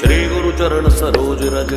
श्री गुरु चरण सरोज रज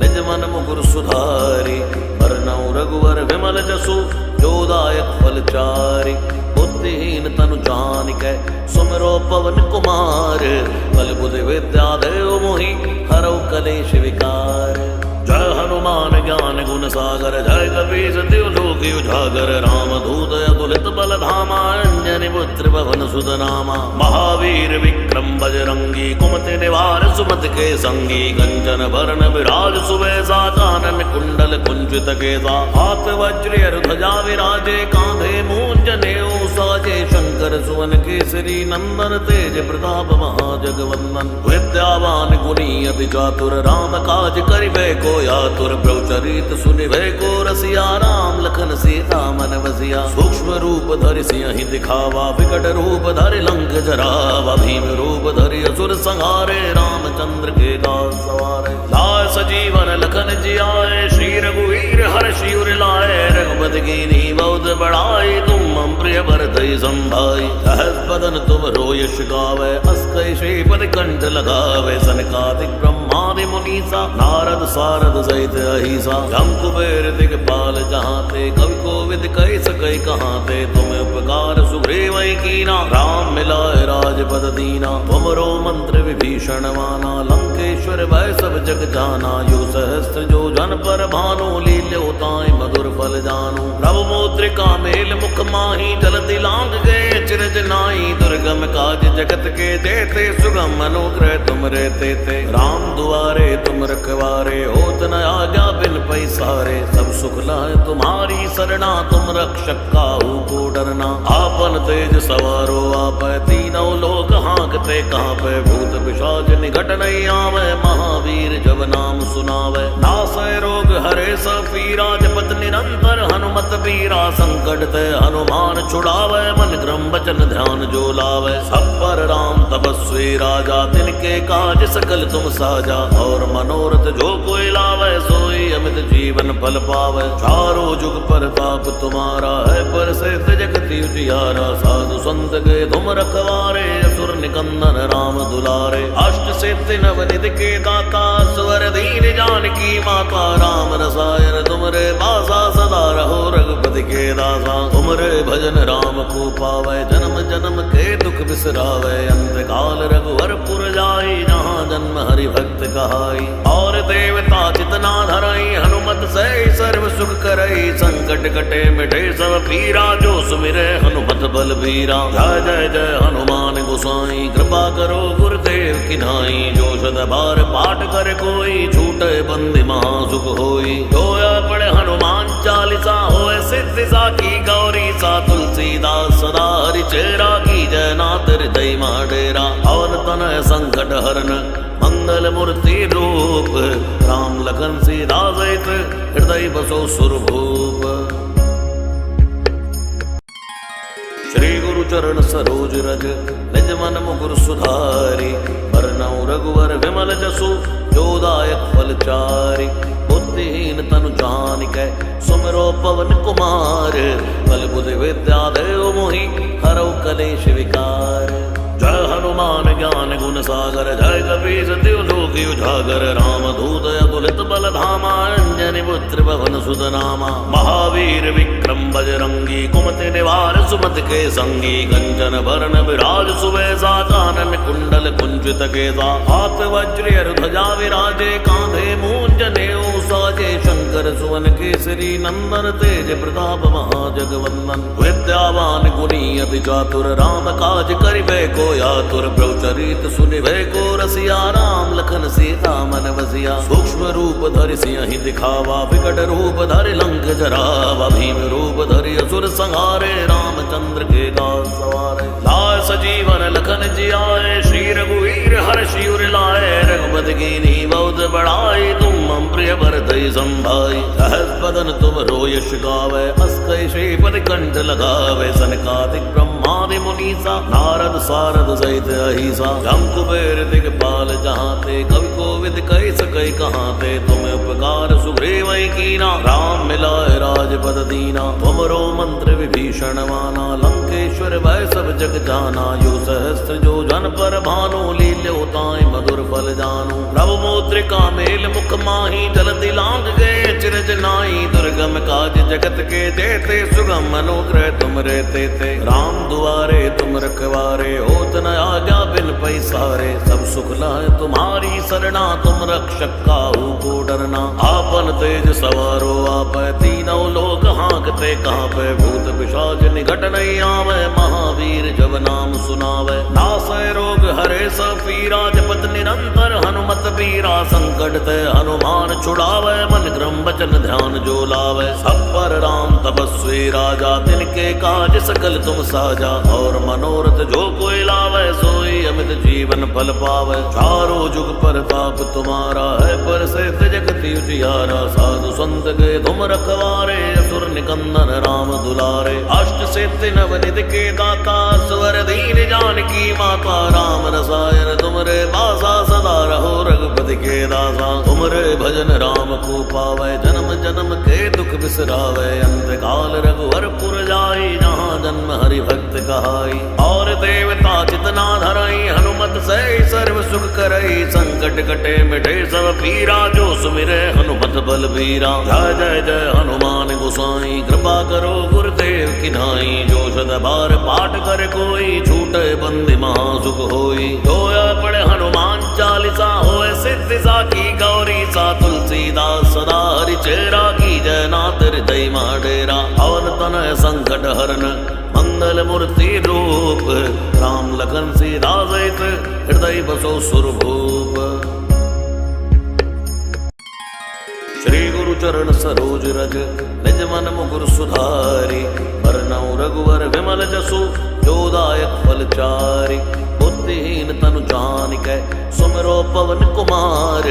निज मन मुकुर सुधारी। बरनउँ रघुवर विमल जसु जो दायक फल चारि। बुद्धिहीन तनु जानिकै सुमिरो पवन कुमार। बल बुद्धि विद्या देव मोहि हरौ कलेश विकार। जय हनुमान ज्ञान गुण सागर जय कपीस तिहुँ लोक उजागर। रामदूत अतुलित बल धामा अंजनी पुत्र पवन सुत नामा। महावीर विक्रम बजरंगी कुमति निवार सुमति के संगी। कंचन बरन विराज सुबेसा कानन कुंडल कुंचित केसा। हाथ वज्र ध्वजा विराजे कांधे मूंज नेऊ साजे। शंकर सुवन केसरी नंदन तेज प्रताप महाजगवंदन। विद्यावान गुणी अति चातुर राम काज करिबे को यातुर। प्रभु चरित सुनिबे को रसिया राम लखन सीता मन बसिया। सूक्ष्म रूप धरि सियहि दिखावा विकट रूप धरि लंक जरावा। भीम रूप धरि असुर संहारे रामचंद्र के दास सवारे। लाय सजीवन लखन जियाए श्री रघुवीर हर्षि उर लाए। रघुपति कीन्ही बहुत बड़ाई तुम मम प्रिय भरतहि संभाई। सहस बदन तुम यश गावे अस कहि श्रीपति कंठ लगावे। सनकादिक ब्रह्मादि मुनीसा नारद सारद सहित अहिसा। जम कुबेर दिगपाल जहांते कवि कोविद कहि सकै कहांते। तुम उपकार सुग्रीवहि कीना राम मिलाए राजपद दीना। तुमरो मंत्र विभीषण माना लंकेश्वर भय सब जग जाना। युग सहस्त्र जो जन पर भानु लील्यो ताहि मधुर फल जानू। प्रभु मुद्रिका मेल मुख माहि जलधि लांघ गए चिरज नाहि। दुर्गम काज जगत के जेते सुगम अनुग्रह तुम रे तेते। राम दुआरे तुम रखवारे होत न आज्ञा बिन पैसारे। सब सुख लाए तुम्हारी सरना तुम रक्षक काहू को डरना। आपन तेज सवारो आपै तीनों लोक हाँकते कांपै। भूत पिशाच निकट नहीं आवे महावीर जब नाम सुनावे। नासै रोग हरे सब पीरा जपत निरंतर हनुमत बीरा। संकट ते हनुमान छुड़ावे मन क्रम वचन ध्यान जो लावे। सब पर राम तपस्वी राजा तिनके काज सकल तुम साजा। और मनोरथ जो कोई लावे सोई अमित जीवन फल पावे। चारों जुग परताप तुम्हारा है प्रसिद्ध जगत उजियारा। साधु संत के तुम रखवारे असुर निकंदन राम दुलारे। अष्ट सिद्धि नवनिधि के दाता स्वर दीन जानकी माता। राम रसायन तुमरे बासा सदा रहो रघुपति के दासा। तुमरे भजन राम को पावे जन्म जन्म के दुख बिसरावे। अंत काल रघुवर पुर जाई जहाँ जन्म हरि भक्त कहाई। और देवता चितना धरई हनुमत से सर्व सुख करई। संकट कटे मिटे सब पीरा जो सुमिरे हनुमत बल बीरा। जय जय जय हनुमान गोसाई कृपा करो गुरुदेव की नाई। जो शत बार पाठ कर कोई छूटे बंदी महासुख होई। जोया पढ़े हनुमान चालीसा होए सिद्धि साखी गौरी सा। तुलसीदास सदा हरि चेरा की जय नाथ हृदय डेरा। पवन तनय संकट हरन मंगल मूर्ति रूप। राम लखन सीता सहित हृदय बसो सुरभूप। श्री गुरु चरण सरोज रज निज मन मुकुर सुधारी। बरनउँ रघुवर विमल जसु जो दायक फल चारि। बुद्धिहीन तनु जानिकै सुमिरो पवन कुमार। बल बुद्धि विद्या देव मोहि हरौ कलेश विकार। जय हनुमान ज्ञान गुण सागर जय कपीस तिहुँ लोक उजागर। रामदूत अतुलित बल धामा अंजनी पुत्र पवन सुत नामा। महावीर विक्रम बजरंगी कुमति निवार सुमति के संगी। कंचन बरन विराज सुबेसा कानन कुंडल कुंचित केसा। हाथ वज्र ध्वजा विराजे कांधे मूंज नेऊ साजे। शंकर सुवन केसरी नंदन तेज प्रताप महाजगवंदन। विद्यावान गुणी अति चातुर राम काज करिबे को यातुर। प्रभु चरित सुनिबे को रसिया राम लखन सीता मन बसिया। सूक्ष्म रूप धरि सियहि दिखावा विकट रूप धरि लंक जरावा। भीम रूप धरि असुर संहारे रामचंद्र के दास सवारे। लाय सजीवन लखन जियाए श्री रघुवीर हर्षि उर लाए। रघुपति कीन्ही बहुत बड़ाई तुम मम प्रिय भरतहि संभाई। सहस बदन तुम यश गावे अस कहि श्रीपति कंठ लगावे। सनकादिक ब्रह्मादि मुनीसा नारद सारद सहित अहिसा। जम कुबेर दिगपाल जहांते कवि कोविद कहि सकै कहांते। तुम उपकार सुग्रीवहि कीना राम मिलाए राजपद दीना। तुमरो मंत्र विभीषण माना लंकेश्वर भय सब जग जाना। युग सहस्त्र जो जन जन पर भानु लील्यो ताई मधुर फल जानु। प्रभु मुद्रिका मेल मुख माही जलति लांग गए चिरज नाई। दुर्गम काज जगत के देते सुगम अनुग्रह तुम रहते थे। राम दुआरे तुम रखवारे होत न आज्ञा बिन पैसारे। सब सुख लह तुम्हारी सरना तुम रक्षक काहू को डरना। आपन तेज सवारो आप तीनों लोक हाँकते कहाँ पे। भूत पिशाच निकट नहीं आवे महावीर जब नाम सुनावे। नासय रोग हरे सब पीरा जपत निरंतर हनुमत बीरा। संकट ते हनुमान छुड़ावे मन क्रम वचन ध्यान जो लावे। सब पर राम तपस्वी राजा तिनके काज सकल तुम साजा। और मनोरथ जो कोई लावे सोई अमित जीवन फल पावे। चारों जुग प्रताप तुम्हारा है पर से जगति उजियारा। साधु संत के तुम रखवारे असुर निकंदन राम दुलारे। अष्ट सिद्धि नवनिध के दाता स्वर दीन जानकी माता। राम रसायन तुमरे बासा सदा रहो रघुपति के दासा। तुमरे भजन राम को पावे जन्म जन्म के दुख बिसरावे। अंत काल रघुवर पुर जाई जहाँ जन्म हरि भक्त कहाई। और देवता चितना धरई हनुमत से सर्व सुख करई। संकट कटे मिटे सब पीरा जो सुमिरे हनुमत बल बीरा। जय जय जय हनुमान गोसाई कृपा करो गुरुदेव की नाई। जो सद बार पाठ कर कोई छूटे बंदी महासुख होई। जो पढ़े हनुमान चालीसा होए सिद्धि साखी गौरी सा। तुलसीदास सदा हरि चेरा की जय नाथ हृदय डेरा। पवन तनय संकट हरन मंगल मूर्ति रूप। राम लखन सीता सहित हृदय बसो सुरभूप। श्री गुरु चरण सरोज रज निज मन मुकुर सुधारी। बरनउँ रघुवर विमल जसु जो दायक फल चारि। बुद्धिहीन तनु जानिकै सुमिरो पवन कुमार।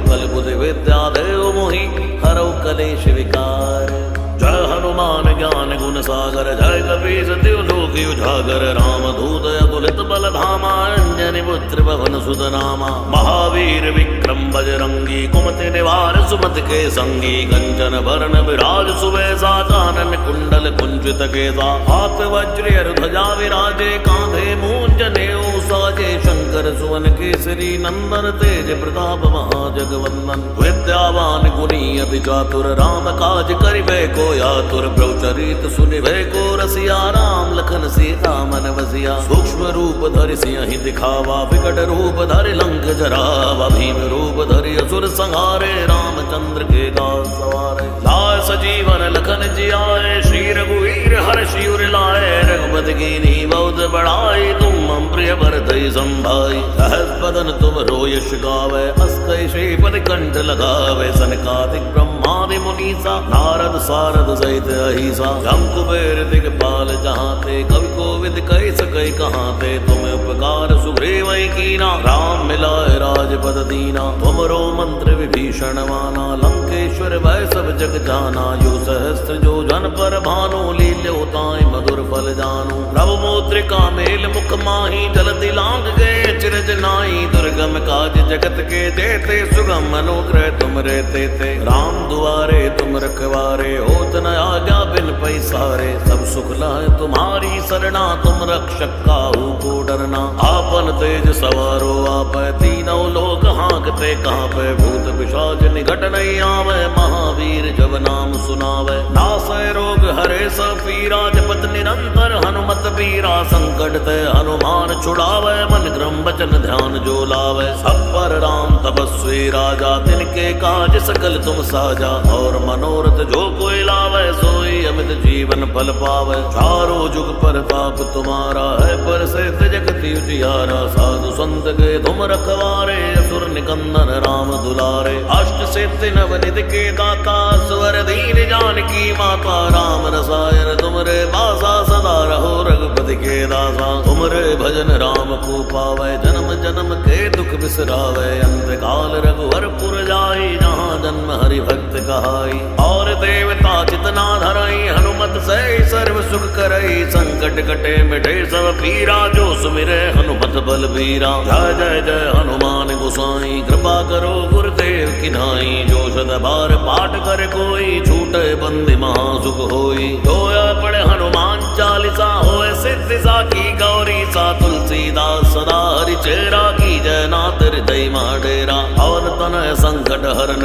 बल बुद्धि विद्या देव मोहि हरौ कलेश विकार। जय हनुमान ज्ञान गुण सागर जय कपीस तिहु लोक उजागर। राम दूत अतुलित बल धामा अंजनी पुत्र पवन सुत नामा। महावीर विक्रम बजरंगी कुमति निवार सुमति के संगी। कंचन वरण विराज सुबेसा कानन कुंडल कुंचित केसा। हाथ वज्र ध्वजा विराजे कांधे मूंज नेऊ साजे। शंकर सुवन केसरी नंदन तेज प्रताप महाजगवंदन। विद्यावान गुणी अति चातुर राम काज करिबे को आतुर। प्रभुचरित सुनिबे को रसिया राम लखन सीता मन बसिया। सूक्ष्म रूप धरि सिंहि दिखावा विकट रूप धरि लंक जरावा। भीम रूप धरि असुर संहारे रामचंद्र के दास सवारे। लाय सजीवन लखन जियाए श्री रघुवीर हर्षि उर लाए। रघुपति कीन्ही बहुत बड़ाई तुम मम प्रिय भरतहि संभाई। सहस बदन तुम रोयश गावे अस कहि श्रीपति कंठ लगावे। सनकादिक ब्रह्मादि मुनीसा नारद सारद सहित अहिसा। जम कुबेर दिगपाल जहाँ ते कवि कोविद कहि सकै कहाँ ते। तुम उपकार सुग्रीव कीना राम मिलाए राजपद दीना। तुमरो मंत्र विभीषण माना लंकेश्वर भय सब जग जाना। यो सहस्त्र जो जन पर भानु लील्यो ताई मधुर फल जानु। प्रभु मुद्रिका मेल मुख माही जलति लांग गए चिरज नाई। दुर्गम काज जगत के देते सुगम अनुग्रह तुम रहते थे। राम दुआरे तुम रखवारे होत न आज्ञा बिन पैसारे। सब सुख लह तुम्हारी सरना तुम रक्षक काहू को डरना। आपन तेज सवारो आप तीनों लोक हाँकते कहाँ पे। भूत पिशाच निकट नहीं आवे महावीर जब नाम सुनावे। नासय रोग हरे सब पीरा जपत निरंतर हनुमत बीरा। संकट ते हनुमान छुड़ावे मन क्रम वचन ध्यान जो लावे। सब पर राम तपस्वी राजा तिनके काज सकल तुम साजा। और मनोरथ जो कोई लावे सोई अमित जीवन फल पावे। चारों जुग प्रताप तुम्हारा है पर से जगति उजियारा। साधु संत के तुम रखवारे असुर निकंदन राम दुलारे। अष्ट सिद्धि नवनिध के दाता स्वर दीन जानकी माता। राम रसायन तुमरे बासा सदा रहो रघुपति के दासा। तुमरे भजन राम को पावे जन्म जन्म के दुख बिसरावे। अंत काल रघुवर पुर जाई जहाँ जन्म हरि भक्त कहाई। और देवता चितना धरई हनुमत से सर्व सुख करई। संकट कटे मिटे सब पीरा जो सुमिरे हनुमत बल बीरा। जय जय जय हनुमान गोसाई कृपा करो गुरुदेव की नाई। जो सद बार पाठ कर कोई छूटे बंदी महासुख होई। जो पढ़े हनुमान चालीसा होए सिद्धि सा की गौरी सा तुलसीदास सदा हरि चेरा की जय नाथ हृदय माडेरा और तनय संकट हरन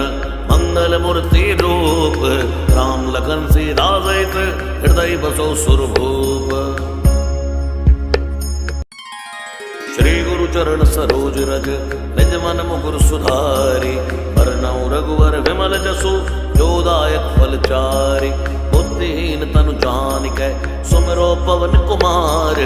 मंगल मूर्ति रूप राम लखन सीता सहित हृदय बसो सुरभूप। श्री गुरु चरण सरोज रज निज मन मुकुर सुधारी बरनउँ रघुवर विमल जसु जोदायक फलचारि बुद्धिहीन तनु जानिकै सुमिरो पवन कुमार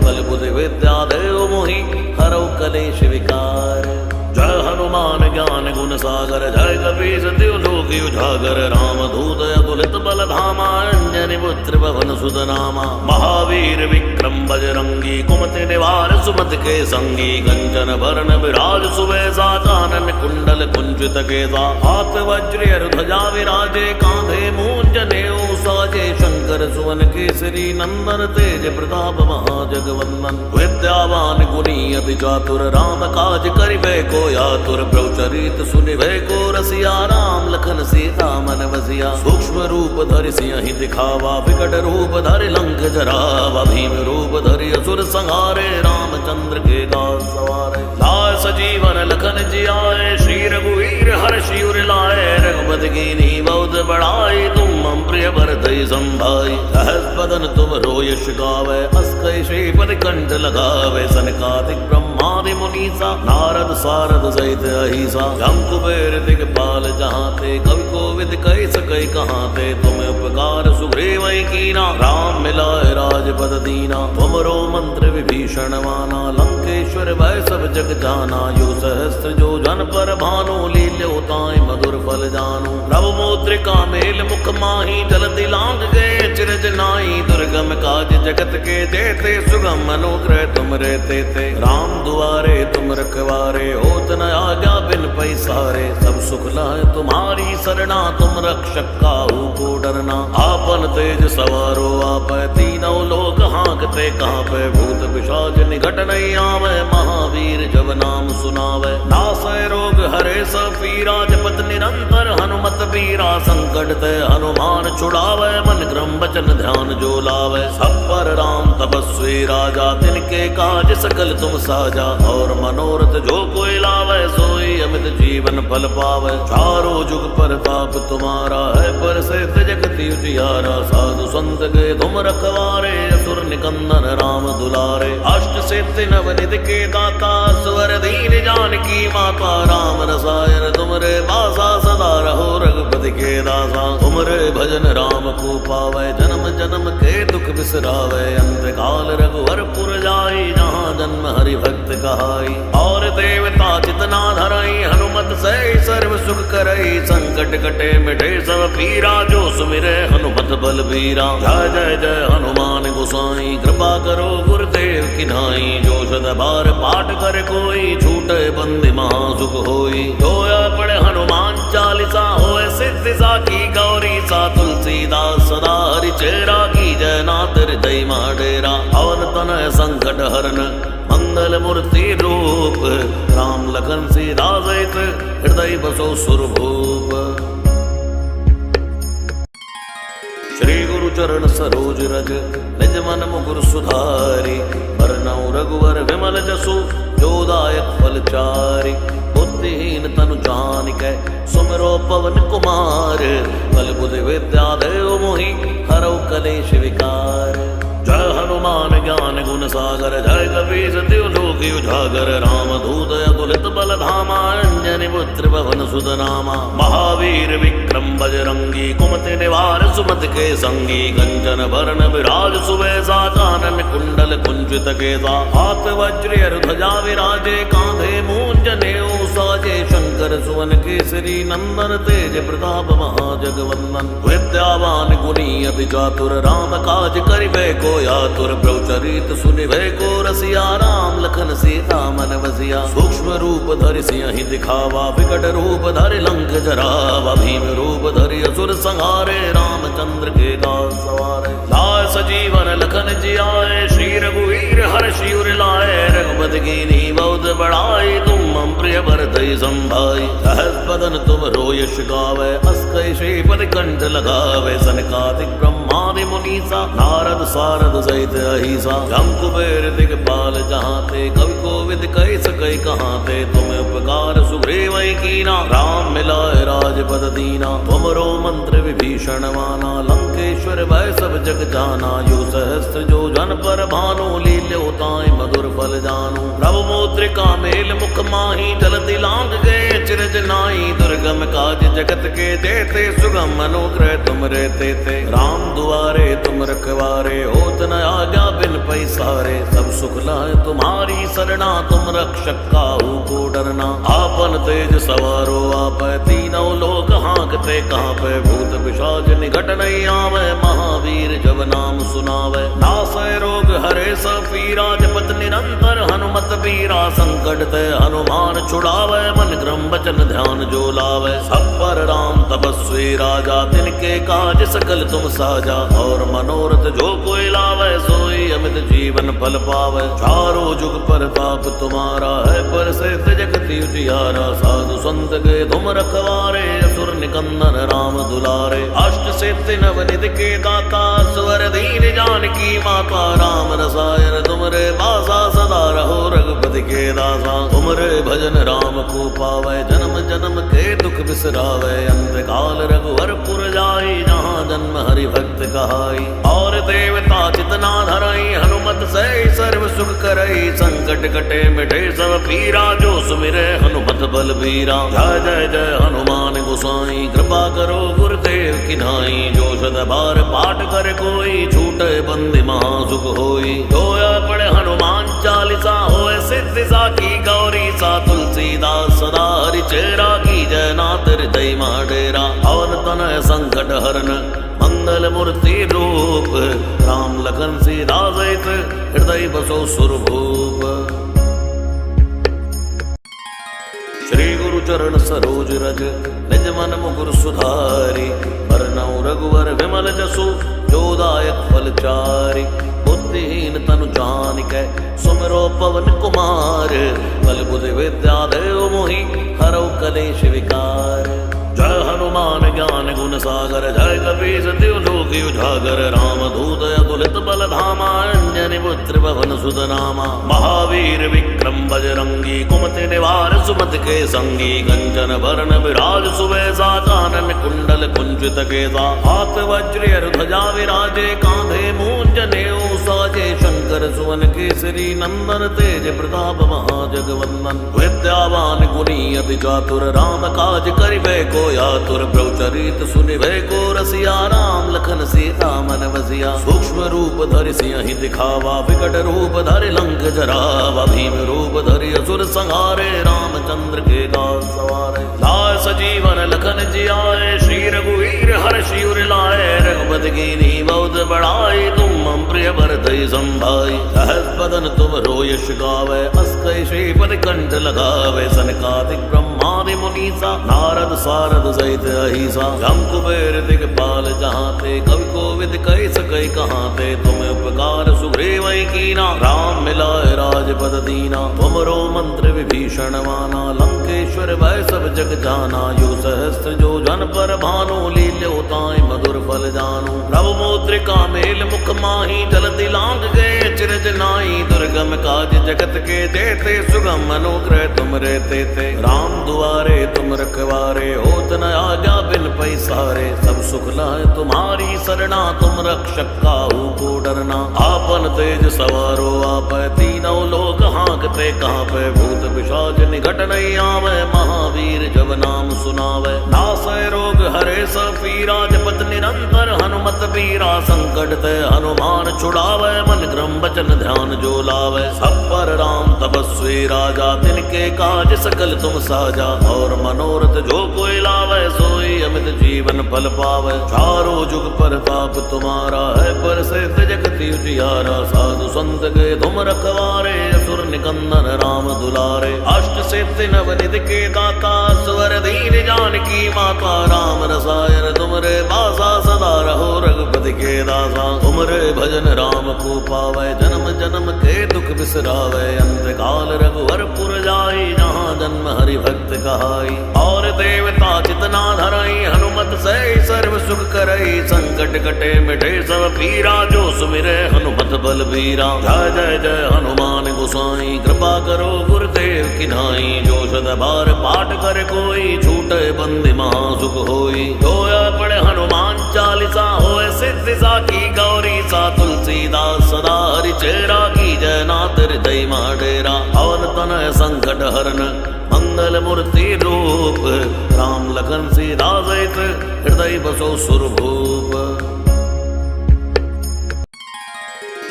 बल बुद्धि विद्या देव मोहि हरौ कलेश विकार। जय हनुमान ज्ञान गुण सागर जय कपीस तिहु लोक उजागर रामदूत अतुलित बल धामा अंजनी पुत्र पवन सुत नामा। महावीर विक्रम बजरंगी कुमति निवार सुमति के संगी कंचन बरन विराज सुबेसा कानन कुंडल कुंचित केसा हाथ वज्र ध्वजा विराजे कांधे मूंज नेऊ साजे शंकर सुवन केसरी नंदन तेज प्रताप महाजगवंदन। विद्यावान गुणी अति चातुर राम काज करिबे को यातुर प्रभुचरित सुनिभे को रसिया राम लखन सीता मन बसिया। सूक्ष्म रूप धरि सियहि दिखावा विकट रूप धरि लंक जरावा भीम रूप धरि असुर संहारे रामचंद्र के दास सवारे। लाय सजीवन लखन जियाए श्री रघुवीर हर्षि उर लाए रघुपति कीन्ही बहुत बड़ाई तुम मम प्रिय भरतहि संभाई। सहस बदन तुम रोयश गावे अस कहि श्रीपति कंठ लगावे सनकादिक ब्रह्मादि मुनीसा नारद सारद सहित अहिसा। जम कुबेर दिगपाल जहाँ ते कवि कोविद कहि सकै कहाँ ते तुम्हें उपकार सुग्रीव कीना राम मिलाए राजपद दीना। तुमरो मंत्र विभीषण माना लंकेश्वर भय सब जग जाना यो सहस्त्र जो जन पर भानु लील्यो ताहि मधुर फल जानु। प्रभु मुद्रिका मेल मुख माही जलधि लांग गए चिरज नाई दुर्गम काज जगत के जेते सुगम अनुग्रह तुम रहते थे। राम दुआरे तुम रखवारे होत न आज्ञा बिन पैसारे सब सुख लहै तुम्हारी सरना तुम रक्षक काहू को डरना। आपन तेज सवारो आपै तीनों लोक हाँकते कांपै भूत पिशाच निकट नहीं आवे महावीर जब नाम सुनावे। नासै रोग हरे सब पीरा जपत निरंतर हनुमत बीरा संकट ते हनुमान छुड़ावे मन क्रम वचन ध्यान जो लावे। सब पर राम तपस्वी राजा तिनके काज सकल तुम साजा और मनोरथ जो कोई लावे सोई अमित जीवन फल पावे। चारों जुग परताप तुम्हारा है पर से जगति उजियारा साधु संत के तुम रखवारे असुर निकंदन राम दुलारे। अष्ट सिद्धि नवनिधि के दाता स्वर दीन जानकी माता राम रसायन तुमरे बासा सदा रहो रघुपति के दासा। तुमरे भजन राम को पावे जन्म जन्म के दुख बिसरावे अंत काल रघुवर पुर जाई जहाँ जन्म हरि भक्त कहाई। और देवता चितना धरई हनुमत से सर्व सुख करई संकट कटे मिटे सब पीरा जो सुमिरे हनुमत बल बीरा। जय जय जय हनुमान गोसाई कृपा करो गुरुदेव की नाई। जो सद बार पाठ कर कोई छूटे बंदी महासुख होई। जोया पढ़े हनुमान चालीसा होए सिद्धि सा की गौरी सा तुलसीदास सदा हरि चेरा की जय नाथ हृदय माडेरा और तनय संकट हरन मंगल मूर्ति रूप राम लखन सीता सहित हृदय बसो सुरभूप। श्री गुरु चरण सरोज रज निज मन मुकुर सुधारी बरनउँ रघुवर विमल जसु जोदायक फलचारि। बुद्धिहीन तनु जानिकै सुमिरो पवन कुमार बल बुद्धि विद्या देव मोहि हरौ कलेश विकार। जय हनुमान ज्ञान गुण सागर जय कपीस तिहु लोक उजागर रामदूत अतुलित बल धामा अंजनी पुत्र पवन सुत नामा। महावीर विक्रम बजरंगी कुमति निवार सुमति के संगी कंचन बरन विराज सुबेसा कानन कुंडल कुंचित केसा हाथ वज्र ध्वजा विराजे कांधे मूंज नेऊ साजे शंकर सुवन केसरी नंदन तेज प्रताप महाजगवंदन। विद्यावान गुणी अति चातुर राम काज करिबे को यातुर प्रभुचरित सुनिभे को रसिया राम लखन सीता मन बसिया। सूक्ष्म रूप धरि सियहि दिखावा विकट रूप धरि लंक जरावा भीम रूप धरि असुर संहारे रामचंद्र के दास सवारे। लाय सजीवन लखन जियाए श्री रघुवीर हर्षि उर लाए रघुपति कीन्ही बहुत बड़ाई तुम मम प्रिय प्रिय भरतई संभाई। सहस बदन तुम रो यश गावे, अस कई श्रीपद कंठ लगावे। सनकादिक ब्रह्मादि मुनीसा, नारद सारद सहित अहिसा। जम कुबेर दिगपाल जहाँ ते, कवि कोविद कही सकै कहाँ ते। तुम्हें उपकार सुग्रीव कीना, राम मिलाए राजपद दीना। तुमरो मंत्र विभीषण माना, लंकेश्वर भय सब जग जाना। यो सहस्त्र जो जन पर भानु, लील्यो ताई मधुर फल जानू। प्रभु मुद्रिका मेल मुख माही, जलति लांग गए चिरज नाई। दुर्गम काज जगत के जेते, सुगम अनुग्रह तुम रहते थे। राम दुआरे तुम रखवारे, होत न आज्ञा बिन पैसारे। सब सुख लह तुम्हारी सरना, तुम रक्षक काहू को डरना। आपन तेज सवारो आप, तीनों लोक हाँकते कांपे। भूत पिशाच निकट नहीं आवे, महावीर जब नाम सुनावे। नासै रोग हरे सब पीरा, जपत निरंतर हनुमत बीरा। संकट ते हनुमान छुड़ावे, मन क्रम वचन ध्यान जो लावे। सब पर राम तपस्वी राजा, तिनके काज सकल तुम साजा। और मनोरथ जो कोई लावे, सोई अमित जीवन फल पावे। चारों जुग प्रताप तुम्हारा है, पर से जगति उजियारा। साधु संत के तुम रखवारे, असुर निकंदन राम दुलारे। अष्ट सिद्धि नवनिधि के दाता, स्वर दीन जानकी माता। राम रसायन तुमरे बासा, सदा रहो रघुपति के दासा। तुमरे भजन राम को पावे, जन्म जन्म के दुख बिसरावे। अंत काल रघुवर पुर जाई, जहाँ जन्म हरि भक्त कहाई। और देवता चितना धरई, हनुमत से सर्व सुख करई। संकट कटे मिटे सब पीरा, जो सुमिरे हनुमत बल बीरा। जय जय जय हनुमान गोसाई, कृपा करो गुरुदेव की नाई। जो सद बार पाठ कर कोई, छूटे बंदी महासुख होई। जोया पढ़े हनुमान चालीसा, होए सिद्धि साकी गौरी सा। तुलसीदास सदा हरि चेरा, की जय नाथ हृदय डेरा। पवन तनय संकट हरन, मंगल मूर्ति रूप। राम लखन सीता सहित, हृदय बसो सुरभूप। श्री गुरु चरण सरोज रज, निज मन मुकुर सुधारी। बरनउँ रघुवर विमल जसु, जो दायक फल चारि। बुद्धिहीन तनु जानिकै, सुमिरो पवन कुमार। बल बुद्धि विद्या देव मोहि, हरौ कलेश विकार। जय हनुमान ज्ञान गुण सागर, जय कपीस तिहु लोक उजागर। राम दूत अतुलित बल धामा, अंजनी पुत्र पवन सुत नामा। महावीर विक्रम बजरंगी, कुमति निवार सुमति के संगी। कंचन वरण विराज सुबेसा, कानन कुंडल कुंचित केसा। हाथ वज्र ध्वजा विराजे, कांधे मूंज नेऊ साजे। शंकर सुवन केसरी नंदन, तेज प्रताप महाजगवंदन। विद्यावान गुणी अति चातुर, राम काज करिबे को आतुर। प्रभु चरित सुनिबे को रसिया, राम लखन सीता मन बसिया। सूक्ष्म रूप धरि सिंहि दिखावा, विकट रूप धरि लंक जरावा। भीम रूप धरि असुर संहारे, रामचंद्र के दास सवारे। लाय सजीवन लखन जियाए, श्री रघुवीर हर्षि उर लाए। रघुपति कीन्ही बहुत बड़ाई, तुम मम प्रिय भरतई संभाई। सहस बदन तुम रो यश गावे, अस कई श्रीपद कंठ लगावे। सनकादिक ब्रह्मादि मुनीसा, नारद सारद सहित अहिसा। जम कुबेर दिगपाल जहाँ ते, कवि कोविद कही सकै कहाँ ते। तुम्हें उपकार सुग्रीव कीना, राम मिलाए राजपद दीना। तुमरो मंत्र विभीषण माना, लंकेश्वर भय सब जग जाना। यो सहस्त्र जो जन पर भानु, लील्यो ताई मधुर फल जानू। प्रभु मुद्रिका मेल मुख माही, जलति लांग गए चिरज नाई। दुर्गम काज जगत के जेते, सुगम अनुग्रह तुम रहते थे। राम दुआरे तुम रखवारे, होत न आज्ञा बिन पैसारे। सब सुख लह तुम्हारी सरना, तुम रक्षक काहू को डरना। आपन तेज सवारो आप, तीनों लोक हाँकते कांपे। भूत पिशाच निकट नहीं आवे, महावीर जब नाम सुनावे। नासै रोग हरे सब पीरा, जपत निरंतर हनुमत बीरा। संकट ते हनुमान छुड़ावे, मन क्रम वचन ध्यान जो लावे। सब पर राम तपस्वी राजा, तिनके काज सकल तुम साजा। और मनोरथ जो कोई लावे, सोई अमित जीवन फल पावे। चारों जुग प्रताप तुम्हारा है, पर से जगति उजियारा। साधु संत के तुम रखवारे, असुर निकंदन राम दुलारे। अष्ट सिद्धि नवनिधि के दाता, स्वर दीन जानकी माता। राम रसायन तुमरे बासा, सदा रहो रघुपति के दासा। तुमरे भजन राम को पावे, जन्म जन्म के दुख बिसरावे। अंत काल रघुवर पुर जाई, जहाँ जन्म जन्म हरि भक्त कहाई। और देवता चितना धरई हनुमत से सर्व सुख करई। संकट कटे मिटे सब पीरा जो सुमिरे हनुमत बलबीरा। जय जय जय हनुमान गोसाई कृपा करो गुरुदेव की नाई। जो सद बार पाठ कर कोई छूटे बंदी महासुख होई। जोया पढ़े हनुमान चालीसा होए सिद्धि साखी गौरी सा। तुलसीदास सदा हरि चेरा की जय नाथ हृदय माडेरा। पवन तनय संकट हरन मंगल मूर्ति रूप। राम लखन सीता सहित हृदय बसो सुरभूप।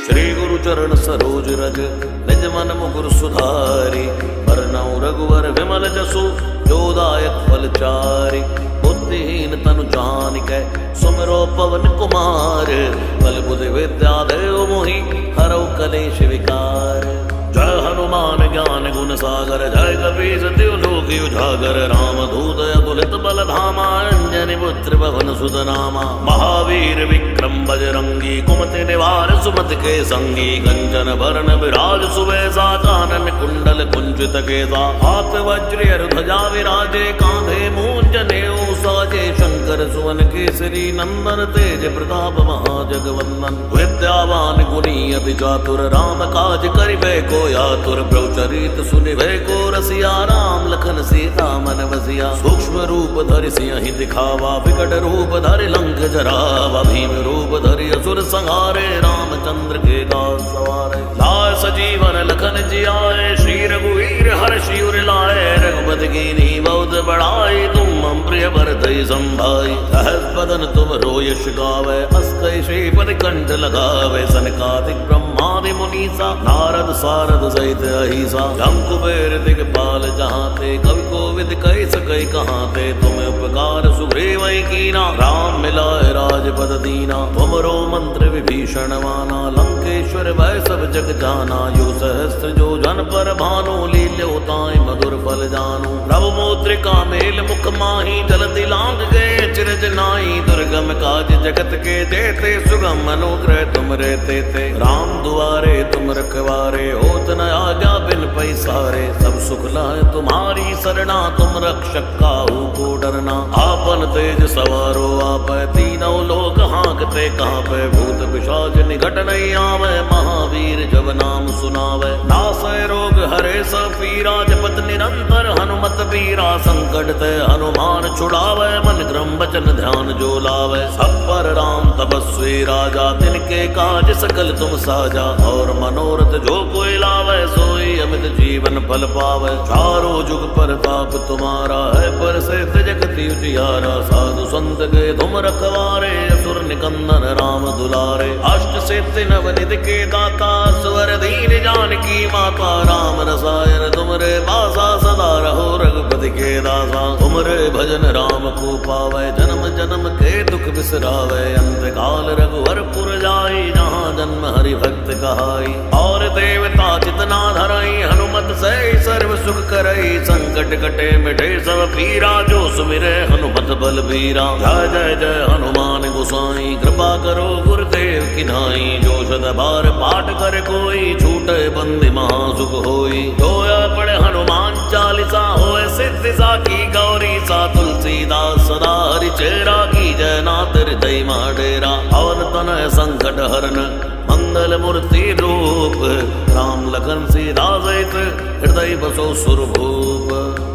श्री गुरु चरण सरोज रज निज मन मुकुर सुधारी। बरनउँ रघुवर विमल जसु जो दायक फल चारि। बुद्धिहीन तनु जानिकै सुमिरो पवन कुमार। बल बुद्धि विद्या देव मोहि हरौ कलेश विकार। जय हनुमान ज्ञान गुण सागर जय कपीस तिहु लोक उजागर। राम दूत अतुलित बल धामा अंजनी पुत्र पवन सुत नामा। महावीर विक्रम बजरंगी कुमति निवार सुमति के संगी। कंचन बरन विराज सुबेसा कानन कुंडल कुंचित केसा। हाथ वज्र ध्वजा विराजे कांधे मूंज जनेऊ साजे। शंकर सुवन केसरी नंदन तेज प्रताप महाजगवंदन। विद्यावान गुणी अति चातुर राम काज करिबे को आतुर। प्रभु चरित सुनिबे को रसिया। राम लखन सीता मन बसिया। सूक्ष्म रूप धरि सिंहि दिखावा। विकट रूप धरि लंक जरावा। भीम रूप धरि असुर संहारे। रामचंद्र के दास सवारे। लाय सजीवन लखन जियाए। श्री रघुवीर हर्षि उर लाए। रघुपति कीन्ही बहुत बड़ाई। तुम मम प्रिय भरतहि संभाई। सहस बदन तुम यश गावे। अस कहि श्रीपति कंठ लगावे। सनकादिक ब्रह्मादि मुनीसा नारद सारद सहित अहिसा। जम कुबेर दिगपाल जहांते कवि कोविद कहि सकै कहांते। तुम उपकार सुग्रीवहि कीना। राम मिलाए राजपद दीना। तुमरो मंत्र विभीषण माना। लंकेश्वर भय सब जग जाना। यो सहस्त्र जो जन पर भानु। लील्यो ताहि मधुर फल जानु। प्रभु मुद्रिका मेल मुख माहि। जलधि लांघ गए चिरज नाहि। दुर्गम काज जगत के जेते। सुगम अनुग्रह तुम रे तेते। राम दुआरे तुम रखवारे। होत न आज्ञा बिन पैसारे। सब सुख लहै तुम्हारी सरना। तुम रक्षक काहू को डरना। आपन तेज सवारो आपै। तीनों लोक हाँकते कांपै। भूत पिशाच निकट नहीं आवे। महावीर जब नाम सुनावे। नासै रोग हरे सब पीरा। जपत निरंतर हनुमत बीरा। संकट ते हनुमान छुड़ावे। मन क्रम वचन ध्यान जो लावे। सब पर राम तपस्वी राजा। तिनके काज सकल तुम साजा। और मनोरथ जो कोई लावे। सोई अमित जीवन फल पावे। चारों जुग परताप तुम्हारा है। प्रसिद्ध जगत उजियारा। साधु संत के तुम रखवारे। असुर निकंदन राम दुलारे। अष्ट सिद्धि नवनिधि के दाता। स्वर दीन जानकी माता। राम रसायन तुमरे पासा। सदा रहो रघुपति के दासा। तुमरे भजन राम को पावे। जन्म जन्म के दुख बिसरावे। अंत काल रघुवर पुर जाई। जहाँ जन्म हरि भक्त कहाई। और देवता चितना धरई हनुमत से सर्व सुख करई। संकट कटे मिटे सब पीरा। जो सुमिरे हनुमत बलबीरा। जय जय जय हनुमान गोसाई कृपा करो गुरुदेव की नाई। जो सद बार पाठ कर कोई छूटे बंदी महासुख होई। जोया पढ़े हनुमान चालीसा होए सिद्धि साखी गौरी सा। तुलसीदास सदा हरि चेरा की जय नाथ हृदय माडेरा। पवन तनय संकट हरन मंगल मूर्ति रूप। राम लखन सीता सहित हृदय बसो सुरभूप।